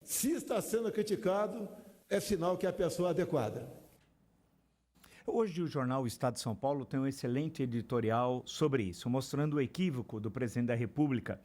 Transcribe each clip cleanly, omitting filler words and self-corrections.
Se está sendo criticado, é sinal que é a pessoa adequada. Hoje o jornal Estado de São Paulo tem um excelente editorial sobre isso, mostrando o equívoco do presidente da República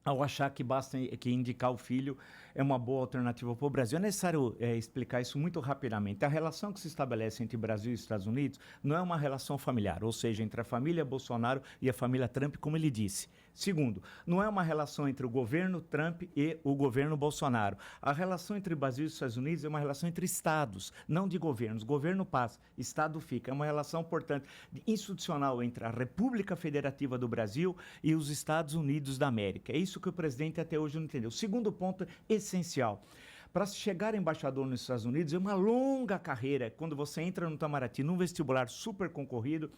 ao achar que basta que indicar o filho é uma boa alternativa para o Brasil. É necessário explicar isso muito rapidamente. A relação que se estabelece entre Brasil e Estados Unidos não é uma relação familiar, ou seja, entre a família Bolsonaro e a família Trump, como ele disse. Segundo, não é uma relação entre o governo Trump e o governo Bolsonaro. A relação entre Brasil e Estados Unidos é uma relação entre estados, não de governos. Governo passa, estado fica. É uma relação, portanto, institucional entre a República Federativa do Brasil e os Estados Unidos da América. É isso que o presidente até hoje não entendeu. Segundo ponto essencial. Para chegar a embaixador nos Estados Unidos é uma longa carreira. Quando você entra no Itamaraty, num vestibular super concorrido,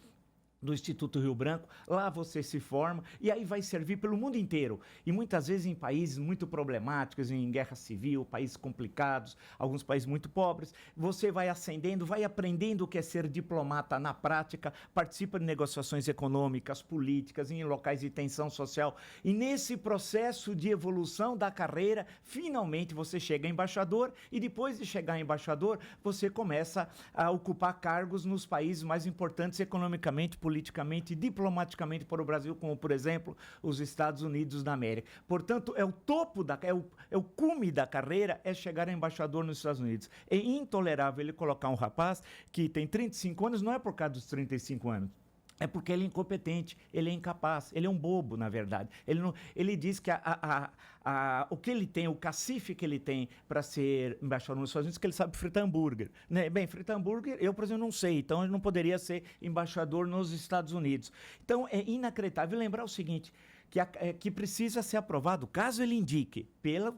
do Instituto Rio Branco, lá você se forma e aí vai servir pelo mundo inteiro. E muitas vezes em países muito problemáticos, em guerra civil, países complicados, alguns países muito pobres, você vai ascendendo, vai aprendendo o que é ser diplomata na prática, participa de negociações econômicas, políticas, em locais de tensão social. E nesse processo de evolução da carreira, finalmente você chega a embaixador e depois de chegar a embaixador, você começa a ocupar cargos nos países mais importantes economicamente, politicamente e diplomaticamente para o Brasil, como, por exemplo, os Estados Unidos da América. Portanto, é o topo, é o cume da carreira, é chegar a embaixador nos Estados Unidos. É intolerável ele colocar um rapaz que tem 35 anos, não é por causa dos 35 anos, é porque ele é incompetente, ele é incapaz, ele é um bobo, na verdade. Ele diz que o que ele tem, o cacife que ele tem para ser embaixador nos Estados Unidos, que ele sabe fritar hambúrguer. Né? Bem, fritar hambúrguer, eu, por exemplo, não sei, então ele não poderia ser embaixador nos Estados Unidos. Então, é inacreditável. Lembrar o seguinte, que precisa ser aprovado, caso ele indique,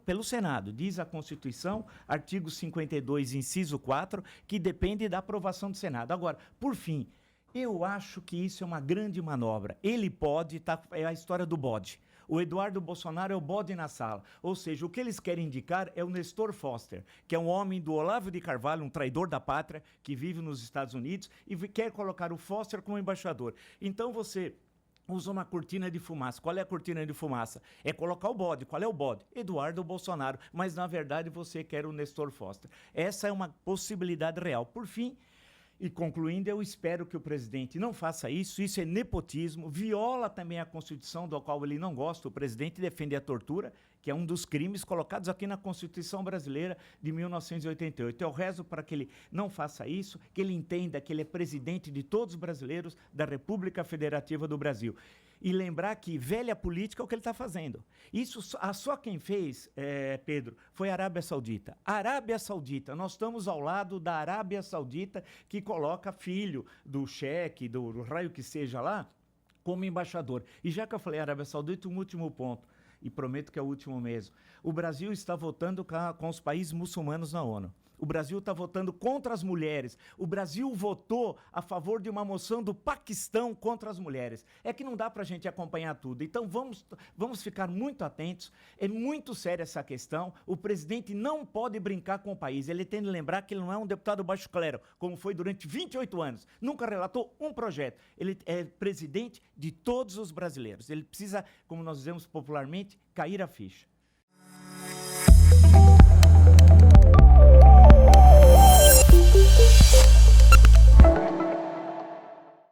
pelo Senado. Diz a Constituição, artigo 52, inciso 4, que depende da aprovação do Senado. Agora, por fim, eu acho que isso é uma grande manobra. Ele pode, é a história do bode. O Eduardo Bolsonaro é o bode na sala. Ou seja, o que eles querem indicar é o Nestor Foster, que é um homem do Olavo de Carvalho, um traidor da pátria, que vive nos Estados Unidos e quer colocar o Foster como embaixador. Então você usa uma cortina de fumaça. Qual é a cortina de fumaça? É colocar o bode. Qual é o bode? Eduardo Bolsonaro. Mas, na verdade, você quer o Nestor Foster. Essa é uma possibilidade real. Por fim, e concluindo, eu espero que o presidente não faça isso. Isso é nepotismo, viola também a Constituição, do qual ele não gosta. O presidente defende a tortura, que é um dos crimes colocados aqui na Constituição brasileira de 1988. Eu rezo para que ele não faça isso, que ele entenda que ele é presidente de todos os brasileiros da República Federativa do Brasil. E lembrar que velha política é o que ele está fazendo. Isso só quem fez, Pedro, foi a Arábia Saudita. A Arábia Saudita, nós estamos ao lado da Arábia Saudita, que coloca filho do cheque, do raio que seja lá, como embaixador. E já que eu falei Arábia Saudita, um último ponto, e prometo que é o último mesmo. O Brasil está votando com os países muçulmanos na ONU. O Brasil está votando contra as mulheres. O Brasil votou a favor de uma moção do Paquistão contra as mulheres. É que não dá para a gente acompanhar tudo. Então vamos ficar muito atentos. É muito séria essa questão. O presidente não pode brincar com o país. Ele tem de lembrar que ele não é um deputado baixo clero, como foi durante 28 anos. Nunca relatou um projeto. Ele é presidente de todos os brasileiros. Ele precisa, como nós dizemos popularmente, cair a ficha.